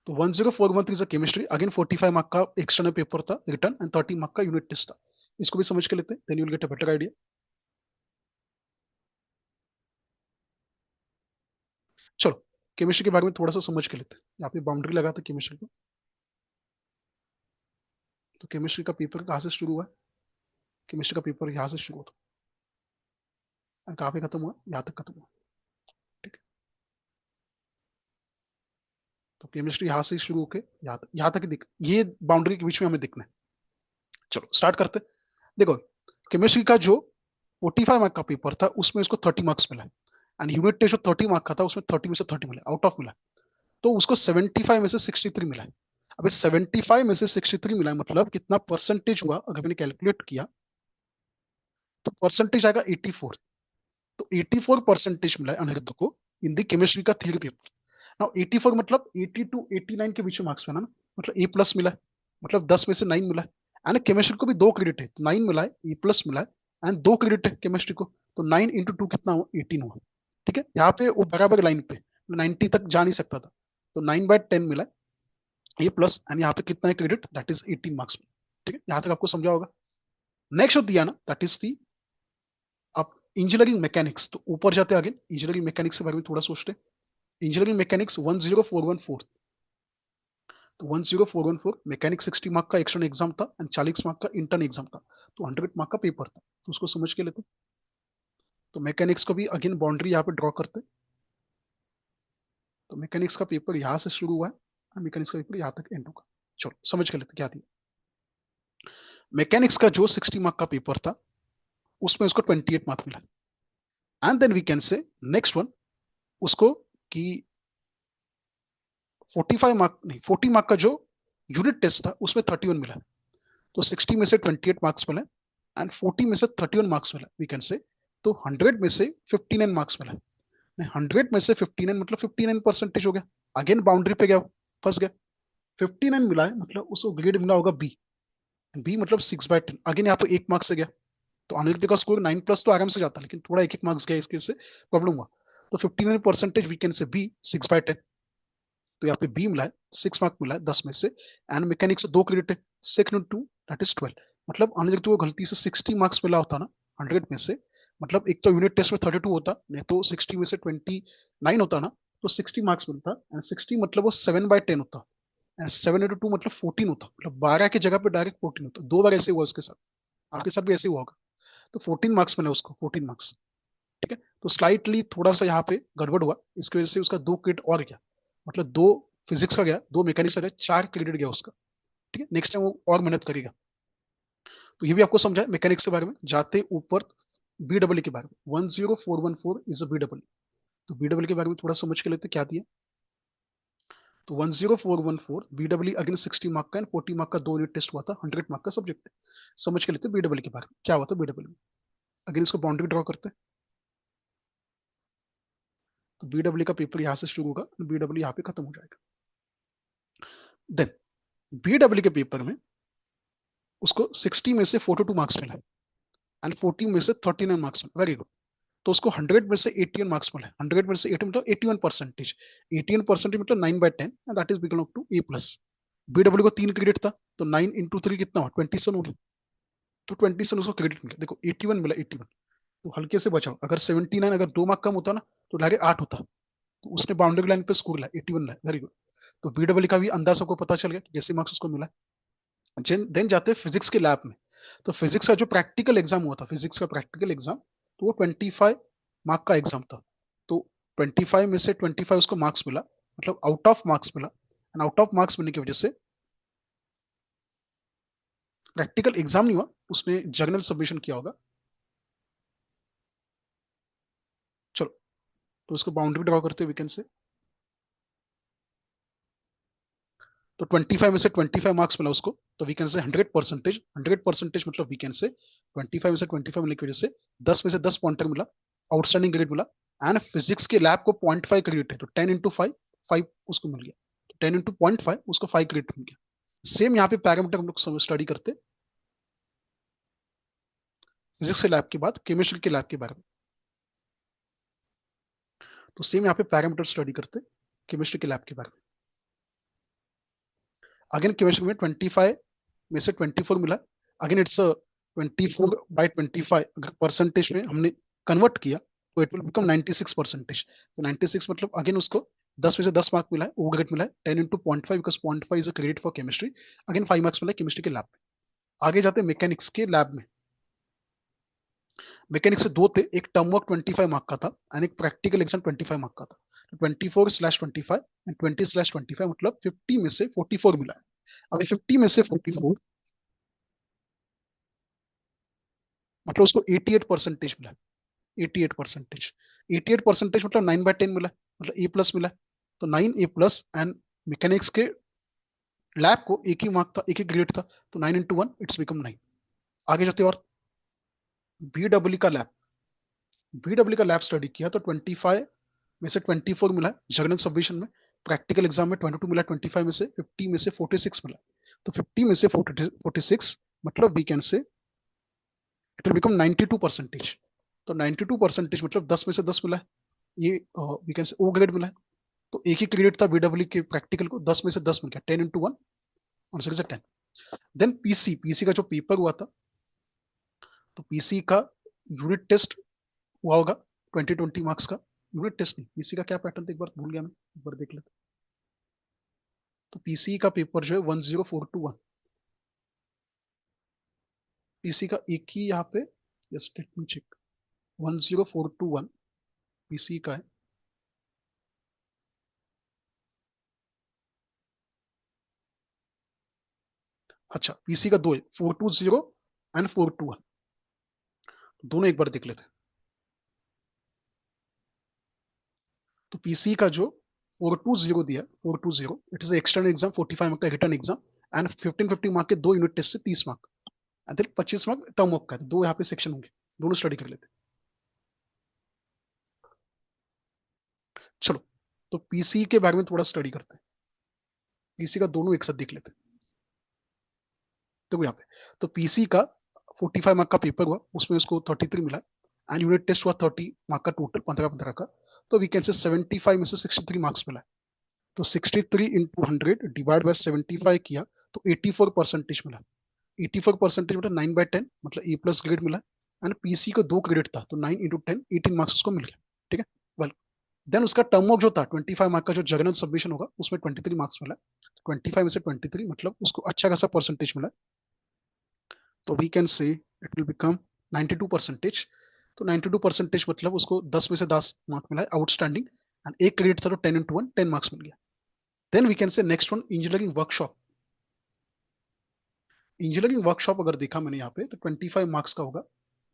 तो 10413 इज केमिस्ट्री, अगेन 45 मार्क का एक्सटर्नल पेपर था रिटर्न, एंड 30 मार्क का यूनिट टेस्ट था। इसको भी समझ के लेते हैं, then you will get a better idea. चलो केमिस्ट्री के बारे में थोड़ा सा समझ के लेते हैं, यहाँ पे बाउंड्री लगा था केमिस्ट्री को। तो केमिस्ट्री का पेपर कहाँ से शुरू हुआ है, केमिस्ट्री का पेपर यहाँ से शुरू होता है, कहाँ पे खत्म हुआ, यहाँ तक खत्म हुआ। ठीक है, तो केमिस्ट्री यहाँ से शुरू होके यहाँ तक ही दिख, ये बाउंड्री के बीच में हमें दिखना है। चलो स्टार्ट करते हैं। देखो केमिस्ट्री का जो 45 मार्क का पेपर था उसमें उसको 30 मार्क्स मिला, एंड यूनिट टेस्ट जो 30 मार्क का था उसमें 30 में से 30 मिला, आउट ऑफ मिला। तो उसको 75 में से 63 मिला है। अभी 75 में से 63 मिला है, मतलब कितना परसेंटेज हुआ अगर मैंने कैलकुलेट किया तो परसेंटेज आएगा 84। तो 84 परसेंटेज मिला है अनिरुद्ध को इन दी केमिस्ट्री का थ्योरी पेपर। नाउ 84 मतलब 80 टू 89 के बीच में मार्क्स मिला ना, मतलब ए प्लस मिला है, मतलब 10 में से 9 मिला है। एंड केमिस्ट्री को भी 2 क्रेडिट है, तो 9 मिला है, ए प्लस मिला है, एंड 2 क्रेडिट है केमिस्ट्री को, तो 9 इंटू 2 कितना हुआ, 18 हुआ। ठीक है, यहाँ पे वो बराबर लाइन पे 90 तक जा नहीं सकता था, तो 9/10 मिला है, ए प्लस, एंड यहाँ पे कितना है क्रेडिट, दैट इज 18 मार्क्स। ठीक है, यहाँ तक आपको समझा होगा। नेक्स्ट जो दिया ना दैट इज दी अब इंजीनियरिंग मैकेनिक्स। तो ऊपर जाते आगे इंजीनियरिंग मैकेनिक्स के बारे में थोड़ा सोचते हैं। Engineering mechanics 10414। तो 10414 मैकेनिक्स 60 मार्क का एक्सटर्नल एग्जाम था, एंड 40 मार्क का इंटर्न एग्जाम था, तो 100 मार्क का पेपर था। तो उसको समझ के लेते। तो मैकेनिक्स को भी अगेन बाउंड्री यहाँ पे ड्रॉ करते। तो मैकेनिक्स का पेपर यहाँ से शुरू हुआ है, और मैकेनिक्स का पेपर यहाँ तक एंड होगा। चलो समझ के लेते क्या दिया। मैकेनिक्स का जो 60 मार्क का पेपर था उसमें उसको 28 मार्क मिला, and then we can say next one उसको कि 45 मार्क नहीं 40 मार्क का जो यूनिट टेस्ट था उसमें 31 मिला। तो 60 में से 28 मार्क्स मिला, एंड 40 में से 31 मार्क्स मिला वी कैन से। तो 100 में से 59 मार्क्स मिला। 100 में से 59 मतलब 59 परसेंटेज हो गया, अगेन बाउंड्री पे गया, फंस गया। 59 मिला है मतलब उसको ग्रेड मिला होगा बी, बी मतलब 6/10, अगेन यहाँ पे 1 मार्क्स से गया। तो अनिरुद्ध का स्कोर 9 प्लस तो आराम से जाता, लेकिन थोड़ा एक एक मार्क्स गया, इसके से प्रॉब्लम हुआ। तो 59 percentage we can say B 6/10। तो यहाँ पे बी मिला है, 6 मार्क मिला है 10 में से, एंड मैकेनिक्स 2 क्रेडिट है, 6 इंटू 2 दैट इज 12। मतलब अनिरुद्ध को गलती से 60 मार्क्स मिला होता ना 100 में से, मतलब एक तो यूनिट टेस्ट में 32 होता, नहीं तो 60 में से 29 होता ना, तो 60 मार्क्स मिलता, एंड 60 मतलब वो 7/10 होता, एंड 7 इंटू 2 मतलब 14 होता, मतलब 12 की जगह पे डायरेक्ट 14 होता। 2 बार ऐसे हुआ उसके साथ। आपके साथ भी ऐसे हुआ होगा। तो 14 मार्क्स मिला उसको, 14 मार्क्स। ठीक है, तो स्लाइटली थोड़ा सा यहाँ पे गड़बड़ हुआ, इसकी वजह से उसका 2 क्रेडिट और गया, मतलब 2 फिजिक्स का गया, 2 मैकेनिक्स का गया, 4 क्रेडिट गया उसका। ठीक है, नेक्स्ट टाइम वो और मेहनत करेगा। तो ये भी आपको समझा है मैकेनिक्स के बारे में। जाते ऊपर बीडब्ल्यू के बारे में, 10414 इज अ बीडब्ल्यू। तो बीडब्ल्यू के बारे में थोड़ा समझ के लेते क्या दिया। तो 10414 बीडब्ल्यू अगेन 60 मार्क का एंड 40 मार्क का 2 यूनिट टेस्ट हुआ था, 100 मार्क का सब्जेक्ट है। समझ के लेते बीडब्ल्यू के बारे में क्या हुआ था बीडब्ल्यू। अगेन इसको बाउंड्री ड्रॉ करते हैं। तो बीडब्ल्यू का पेपर यहाँ से शुरू होगा, बीडब्ल्यू यहाँ पे खत्म हो जाएगा। देन बीडब्ल्यू के पेपर में उसको 60 में से 42 मार्क्स मिला है एंड 40 में से 39 मार्क्स मिला, वेरी गुड। तो उसको 100 में से 81 मार्क्स मिला है, 100 में से 80 मतलब 81%। 81% मतलब 9/10 and that is belong to A plus. BW को 3 क्रेडिट था, तो 9 इंटू 3 कितना हुआ, 27 हो गया। तो 27 उसको क्रेडिट मिला, देखो 81 मिला, 81। तो हल्के से बचाओ, अगर 79 अगर 2 मार्क कम होता ना तो डायरेक्ट 8 होता। तो उसने बाउंड्री लाइन पे स्कोर लाया, 81 लाया, वेरी गुड। तो बीडब्ल्यू का भी अंदाज सबको पता चल गया कि कैसे मार्क्स उसको मिला। देन जाते हैं फिजिक्स के लैब में। तो फिजिक्स का जो प्रैक्टिकल एग्जाम हुआ था, फिजिक्स का प्रैक्टिकल एग्जाम, तो वो 25 मार्क का एग्जाम था। तो 25 में से 25 उसको मार्क्स मिला, मतलब आउट ऑफ मार्क्स मिला। एंड आउट ऑफ मार्क्स मिलने की वजह से प्रैक्टिकल एग्जाम नहीं हुआ, उसने जर्नल सबमिशन किया होगा। चलो, तो उसको बाउंड्री ड्रॉ करते वीकेंड से। तो 25 में से 25 मार्क्स मिला उसको, तो वी कैन से 100%। 100% मतलब वी कैन से 25 में से 25 मिलने की वजह से 10 में से 10 पॉइंटर मिला, आउटस्टैंडिंग ग्रेड मिला। एंड फिजिक्स के लैब को 0.5 क्रेडिट है, तो 10 इंटू 5, 5 उसको मिल गया। 10 इंटू 0.5 उसको 5 क्रेडिट मिल गया। सेम यहाँ पे पैरामीटर हम लोग स्टडी करते फिजिक्स के लैब के बाद केमिस्ट्री के लैब के बारे में। तो सेम यहाँ पे पैरामीटर स्टडी करते केमिस्ट्री के लैब के बारे में। अगेन केमिस्ट्री में 25 में से 24 मिला। अगेन इट्स 24/25, अगर परसेंटेज में हमने कन्वर्ट किया तो इट विल बिकम 96%। तो 96 मतलब अगेन उसको 10 में से 10 मार्क मिला है, ओवर ग्रेड मिला है, 10 into 0.5 because 0.5 is a credit for chemistry. Again 5 marks मिला है केमिस्ट्री के लैब में। आगे जाते हैं मैकेनिक्स के लैब में। मैकेनिक्स से दो थे, एक टर्म वर्क 25 मार्क का था एंड एक प्रैक्टिकल एग्जाम 25 मार्क का था। 24/25 एंड 20/25 मतलब 50 में से 44 मिला है। अभी 50 में से 44 मतलब उसको 88% मिला है। 88%, 88% मतलब 9/10 मिला है, मतलब ए प्लस मिला है। तो 9 A+ एंड मैकेनिक्स के लैब को एक ही मार्क था, एक ही ग्रेड था, तो 9 इंटू 1 इट्स बिकम 9। आगे जाते और बीडब्ल्यू का लैब स्टडी किया, तो 25 में से 24 मिला है जर्नल सबमिशन में। प्रैक्टिकल एग्जाम में 22 मिला, 25 में से 50 में से 46 मिला। तो 50 में से 46 मतलब we can say it will become 92%। तो 92% मतलब 10 में से 10 मिला है, ये वी कैन से ओ ग्रेड मिला है। तो एक ही क्रेडिट था बीडब्ल्यू के प्रैक्टिकल को, 10 में से 10 मिल गया, 10 into 1 answer is 10। Then PC का जो पेपर हुआ था, तो पीसी का यूनिट टेस्ट हुआ होगा 20 मार्क्स का। यूनिट टेस्ट नहीं, पीसी का क्या पैटर्न था एक बार भूल गया मैं, एक बार देख लेते। तो पीसी का पेपर जो है 10421, पीसी का एक ही यहाँ पे, just let me check, 10421 PC का है। अच्छा, पीसी का दो है, 420 एंड 421, दोनों एक बार देख लेते हैं। तो पीसी का जो 420 दिया, 420 it is external exam, 45 mark का रिटर्न एग्जाम एंड 1550 मार्क के दो यूनिट टेस्ट है, 30 मार्क एंड फिर 25 मार्क टर्म वर्क का है। दो यहाँ पे सेक्शन होंगे, दोनों स्टडी कर लेते हैं। चलो, तो पीसी के बारे में थोड़ा स्टडी करते हैं, पीसी का दोनों एक साथ देख लेते हैं। देखो यहाँ पे, तो पीसी का 45 मार्क का पेपर हुआ, उसमें उसको 33 मिला एंड यूनिट टेस्ट हुआ 30 मार्क का, टोटल 15-15 का। तो वी कैन से 75 में से 63 मार्क्स मिला। तो 63 इंटू 100 डिवाइड बाय 75 किया, तो 84% मिला। 84% मतलब 9/10 मतलब ए प्लस ग्रेड मिला। एंड पीसी को दो क्रेडिट था, तो 9 इंटू 10 18 मार्क्स उसको मिल गया। ठीक है, वेल। देन उसका टर्म वर्क जो था 25 मार्क का, जो जर्नल सबमिशन होगा, उसमें 23 मार्क्स मिला। 25 में से 23 मतलब उसको अच्छा खासा परसेंटेज मिला। तो we can say it will become 92%। तो 92% मतलब उसको 10 में से 10 मार्क मिला है आउटस्टैंडिंग, एंड एक क्रेडिट था तो 10 into 1 10 मार्क्स मिल गया। Then we can say next one engineering workshop. Engineering workshop अगर देखा मैंने यहाँ पे तो 25 मार्क्स का होगा,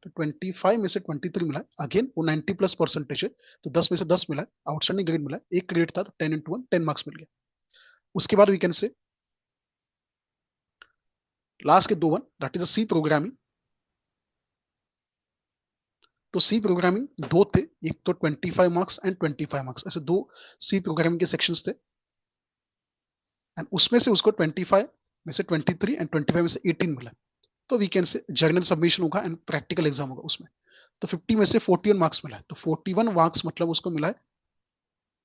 तो 25 में से 23 मिला है, अगेन वो 90 प्लस परसेंटेज है, तो 10 में से 10 मिला है, आउटस्टैंडिंग ग्रेड मिला है, एक क्रेडिट था तो 10 into 1 10 मार्क्स मिल गया। उसके बाद वी कैन से लास्ट के दो one that is C programming. तो सी प्रोग्रामिंग दो थे, एक तो 25 मार्क्स एंड 25 मार्क्स, ऐसे दो सी प्रोग्रामिंग के सेक्शंस थे, एंड उसमें से उसको 25 में से 23 एंड 25 में से 18 मिला। तो we can say journal submission होगा एंड प्रैक्टिकल एग्जाम होगा उसमें। तो 50 में से 41 मार्क्स मिला है, तो 41 मार्क्स मतलब उसको मिला है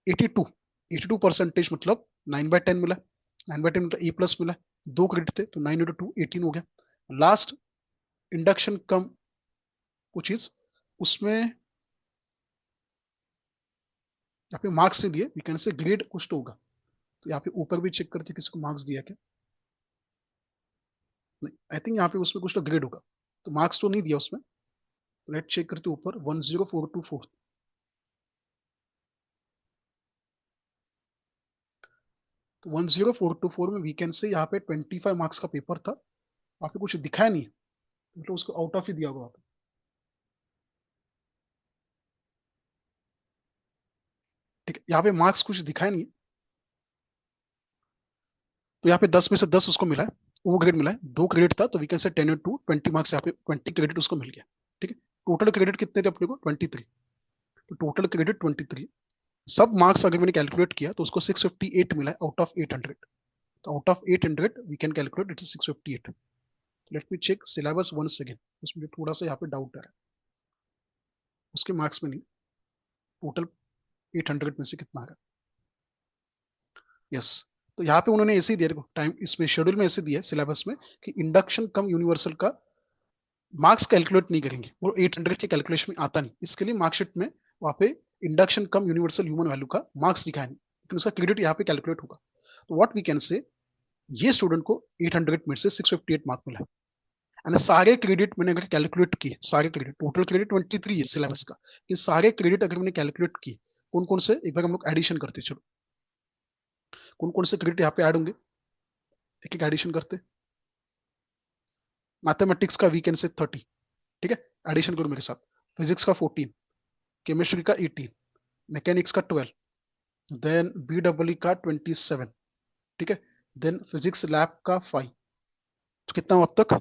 82। 82% मतलब 9/10 मिला, 9/10 मतलब ए प्लस मिला, दो क्रेडिट थे तो 9 into 2 18 हो गया। लास्ट इंडक्शन कम कुछ चीज उसमें यहाँ पे मार्क्स नहीं दिए, वी कैन से ग्रेड कुछ तो होगा। तो यहाँ पे ऊपर भी चेक करते किसी को मार्क्स दिया क्या, नहीं आई थिंक यहाँ पे उसमें कुछ तो ग्रेड होगा, तो मार्क्स तो नहीं दिया उसमें। लेट चेक करते ऊपर 10424। तो 10424 में वी कैन से यहाँ पे 25 मार्क्स का पेपर था, वहाँ पे कुछ दिखाया नहीं, मतलब उसको आउट ऑफ ही दिया हुआ था। ठीक है, यहाँ पे मार्क्स कुछ दिखाया नहीं, तो यहाँ पे 10 में से 10 उसको मिला है, वो ग्रेड मिला है, दो क्रेडिट था तो वी कैन से 10 into 20 मार्क्स, यहाँ पे 20 क्रेडिट उसको मिल गया। ठीक है, टोटल क्रेडिट कितने थे अपने को 23, तो टोटल क्रेडिट 23। सब मार्क्स अगर मैंने कैलकुलेट किया तो उसको 658 मिला है आउट ऑफ 800। तो out of 800 we can calculate it is 658। Let me check syllabus once again, उसमें थोड़ा सा यहाँ पे डाउट है, उसके मार्क्स में नहीं, टोटल 800 में से कितना आ रहा है। यस, तो यहाँ पे उन्होंने ऐसे ही दिया, देखो टाइम इसमें शेड्यूल में ऐसे दिया है सिलेबस में कि इंडक्शन कम यूनिवर्सल का मार्क्स कैलकुलेट नहीं करेंगे, वो 800 के कैलकुलेशन में आता नहीं, इसके लिए मार्कशीट में वहाँ पे इंडक्शन कम यूनिवर्सल ह्यूमन वैल्यू का मार्क्स दिखाया नहीं, लेकिन उसका क्रेडिट यहाँ पे कैलकुलेट होगा। तो व्हाट वी कैन से, ये स्टूडेंट को 800 में से 658 मार्क मिला है, एंड सारे क्रेडिट मैंने अगर कैलकुलेट किए, सारे क्रेडिट टोटल क्रेडिट 23 है सिलेबस का, ये सारे क्रेडिट अगर मैंने कैलकुलेट किए कौन कौन से, एक बार हम लोग एडिशन करते चलो, कौन कौन से क्रेडिट यहाँ पे ऐड होंगे, एक एक एडिशन करते। मैथमेटिक्स का वी कैन से 30, ठीक है, एडिशन करो मेरे साथ। फिजिक्स का 14, केमिस्ट्री का 18, मैकेनिक्स का 12, देन बी डब्ल्यू का 27, ठीक है, देन फिजिक्स लैब का 5। तो कितना हुआ अब तक,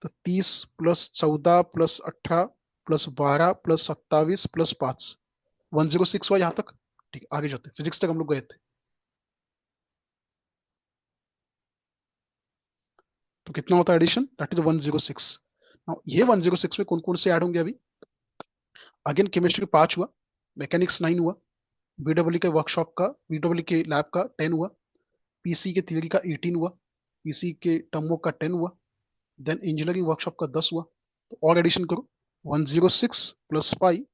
तो 30 plus 14 plus 18 plus 12 plus 27 plus 5, 106 हुआ यहाँ तक। ठीक है, आगे जाते, फिजिक्स तक हम लोग गए थे, तो कितना होता है एडिशन, दैट इज 106। नाउ ये 106 में कौन कौन से ऐड होंगे अभी, अगेन केमिस्ट्री 5 हुआ, मैकेनिक्स 9 हुआ, बीडब्ल्यू के वर्कशॉप का, बीडब्ल्यू के लैब का 10 हुआ, पीसी के थियरी का 18 हुआ, पीसी के टर्मो का 10 हुआ, देन इंजीनियरिंग वर्कशॉप का 10 हुआ। तो और एडिशन करो, 106 plus 5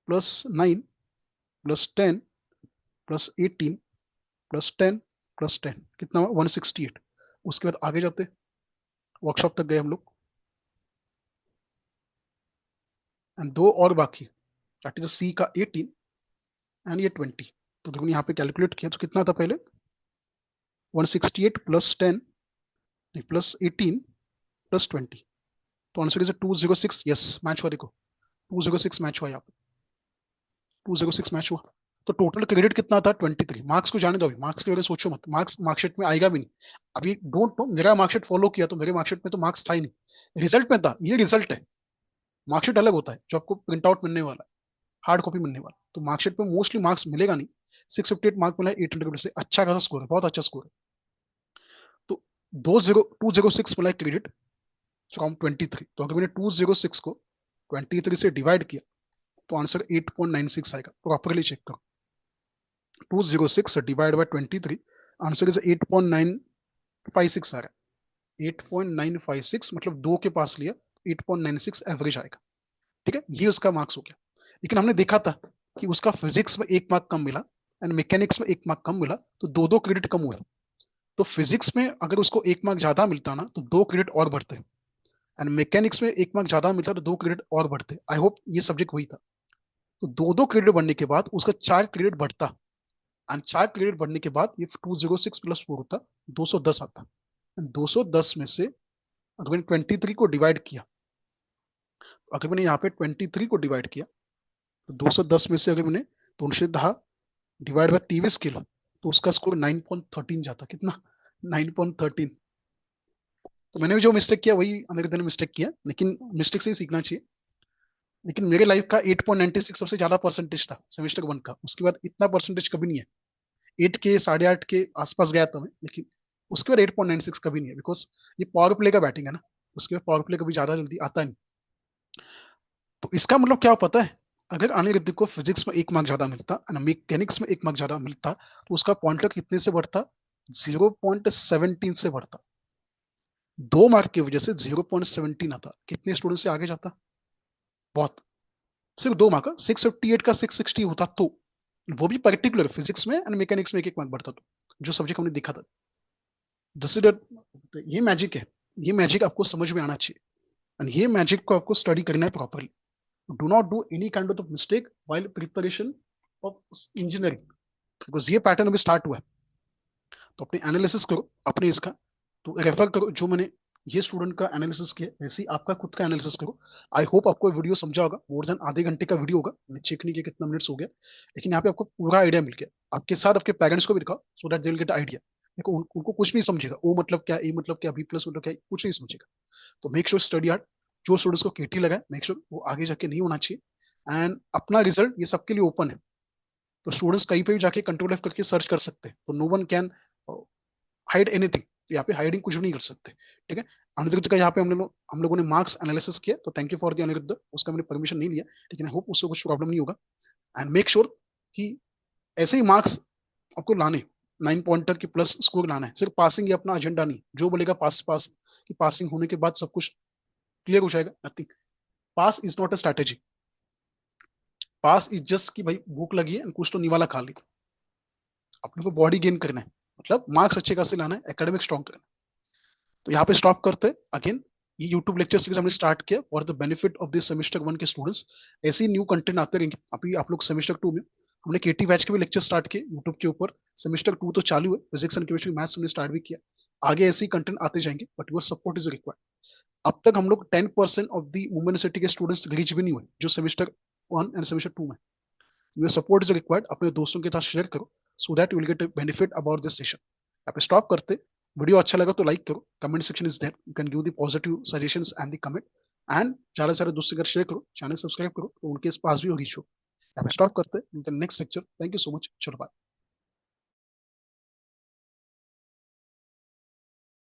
plus 9 plus 10 plus 18 plus 10 plus 10, कितना हुआ 168। उसके बाद आगे जाते, वर्कशॉप तक गए हम लोग, एंड दो और बाकी, दैट इज सी का 18 एंड ये 20। तो देखो यहाँ पे कैलकुलेट किया तो कितना था पहले, 168 प्लस 10 प्लस 18 प्लस 20, तो आंसर इज 206। यस मैच हुआ, देखो 206 मैच हुआ यहाँ पे, 206 मैच हुआ। तो टोटल क्रेडिट कितना था 23। मार्क्स को जाने दो, अभी मार्क्स के बारे में सोचो मत, मार्क्स मार्कशीट में आएगा भी नहीं अभी, डोंट नो, मेरा मार्कशीट फॉलो किया तो मेरे मार्कशीट में तो मार्क्स था ही नहीं, रिजल्ट में था, ये रिजल्ट है। मार्कशीट अलग होता है जो आपको प्रिंट आउट मिलने वाला है, हार्ड कॉपी मिलने वाला, तो मार्कशीट में मोस्टली मार्क्स मिलेगा नहीं। 658 मार्क मिला है 800 से, अच्छा खासा स्कोर है, बहुत अच्छा स्कोर है। तो 20206 मिला है क्रेडिट फ्रॉम 23। तो अगर मैंने 206 को 23 से डिवाइड किया तो आंसर 8.96 आएगा, प्रॉपरली चेक करो। 206 डिवाइड बाय 23, आंसर इज 8.956 आ रहा है, 8.956 मतलब दो के पास लिया, 8.96 एवरेज आएगा। ठीक है, ये उसका मार्क्स हो गया। लेकिन हमने देखा था कि उसका फिजिक्स में एक मार्क कम मिला एंड मैकेनिक्स में एक मार्क कम मिला, तो दो दो क्रेडिट कम हुआ। तो फिजिक्स में अगर उसको 1 मार्क ज्यादा मिलता ना तो 2 क्रेडिट और बढ़ते, एंड मैकेनिक्स में 1 मार्क ज्यादा मिलता तो 2 क्रेडिट और बढ़ते। आई होप ये सब्जेक्ट वही था। तो 2 2 क्रेडिट बढ़ने के बाद उसका 4 क्रेडिट बढ़ता, एंड 4 क्रेडिट बढ़ने के बाद ये 206 + 4 होता, 210 आता। 210 में से अगर मैंने 23 को डिवाइड किया, अगर मैंने यहाँ पे 23 को डिवाइड किया, तो 210 में से अगर मैंने 210 डिवाइड बाय 23 किया तो उसका स्कोर 9.13 जाता। कितना? 9.13। तो मैंने भी जो मिस्टेक किया वही अमेरिकन ने मिस्टेक किया, लेकिन मिस्टेक से ही सीखना चाहिए। लेकिन मेरे लाइफ का 8.96 सबसे ज्यादा परसेंटेज था सेमेस्टर 1 का। उसके बाद इतना परसेंटेज कभी नहीं है। 8 के 8.5 के आसपास गया था मैं, लेकिन उसके बाद 8.96 कभी नहीं है, बिकॉज ये पावर प्ले का बैटिंग है ना। उसके बाद पावर प्ले कभी ज्यादा जल्दी आता नहीं। तो इसका मतलब क्या पता है? अगर अनिरुद्ध को फिजिक्स में 1 मार्क ज्यादा मिलता और मैकेनिक्स में 1 मार्क ज्यादा मिलता तो उसका पॉइंटर कितने से बढ़ता? 0.17 से बढ़ता। 2 मार्क की वजह से 0.17 आता, कितने स्टूडेंट से आगे जाता? बहुत। सिर्फ 2 मार्क का 658 का 660 होता तो, वो भी पर्टिकुलर फिजिक्स में एंड मैकेनिक्स में 1 1 मार्क बढ़ता तो, जो सब्जेक्ट हमने देखा था। दिस इज ये मैजिक है। ये मैजिक आपको समझ में आना चाहिए, एंड ये मैजिक को आपको स्टडी करना है properly. Do not do any kind of mistake while preparation of engineering, because ये पैटर्न अभी स्टार्ट हुआ है। तो अपने एनालिसिस करो अपने इसका, तो रेफर करो जो मैंने ये स्टूडेंट का एनालिसिस किया, वैसे ही आपका खुद का एनालिसिस करो। आई होप आपको वीडियो समझा होगा। मोर देन आधे घंटे का वीडियो होगा, मैं चेक नहीं किया कितना मिनट्स हो गया, लेकिन यहाँ पे आपको पूरा आइडिया मिल गया। आपके साथ आपके पेरेंट्स को भी दिखाओ, so that they will get idea. देखो उनको कुछ नहीं समझेगा, ओ मतलब क्या, ए मतलब क्या, बी प्लस मतलब क्या, कुछ नहीं समझेगा। तो मेक श्योर स्टडी हार्ड। जो स्टूडेंट्स को केटी लगा है, मेक श्योर वो आगे जाके नहीं होना चाहिए। एंड अपना रिजल्ट ये सबके लिए ओपन है, तो स्टूडेंट्स कहीं पे भी जाके कंट्रोल एफ करके सर्च कर सकते हैं। तो no one can hide anything. यहाँ पे हाइडिंग कुछ भी नहीं कर सकते। ठीक है। अनिरुद्ध का यहाँ पे हम लोगों ने मार्क्स एनालिसिस किया, तो thank you for the Aniruddh. उसका मैंने परमिशन नहीं लिया, लेकिन आई होप उसको कुछ प्रॉब्लम नहीं होगा। एंड मेक श्योर कि ऐसे ही मार्क्स आपको लाने, 9 पॉइंटर की प्लस स्कोर लाना है। सिर्फ पासिंग ही अपना एजेंडा नहीं। जो बोलेगा पास पास कि पासिंग होने के बाद सब कुछ क्लियर हो जाएगा, nothing. Pass is not a strategy. Pass is just कि भाई भूख लगी है कुछ तो निवाला खा ली। अपने को बॉडी गेन करना है, मतलब मार्क्स अच्छे खासे लाना है, एकेडमिक स्ट्रॉन्ग करना है। तो यहाँ पे स्टॉप करते हैं। अगेन ये यूट्यूब लेक्चर सीरीज हमने स्टार्ट किया for the benefit of this semester 1 के स्टूडेंट्स। ऐसे ही न्यू कंटेंट आते रहेंगे। अभी आप लोग सेमेस्टर 2 में हमने केटी बैच के भी लेक्चर स्टार्ट किए यूट्यूब के ऊपर। सेमेस्टर 2 तो चालू है, फिजिक्स एंड केमिस्ट्री मैथ्स हमने स्टार्ट भी किया। आगे ऐसे ही कंटेंट आते जाएंगे, but your support is required. अब तक हम लोग 10% ऑफ द वुमेन यूनिवर्सिटी के स्टूडेंट्स रीच भी नहीं हुए जो सेमेस्टर 1 एंड सेमेस्टर 2 में। Your support is required. अपने दोस्तों के साथ शेयर करो, so that you will get benefit about this session. यहाँ पे स्टॉप करते। वीडियो अच्छा लगा तो लाइक करो, comment section is there, you can give the positive suggestions and the comment. And ज्यादा से ज्यादा दोस्तों के साथ शेयर करो, चैनल सब्सक्राइब करो, तो उनके पास भी रीच हो। यहाँ पे स्टॉप करते हैं, next lecture. Thank you so much, चलो बाय।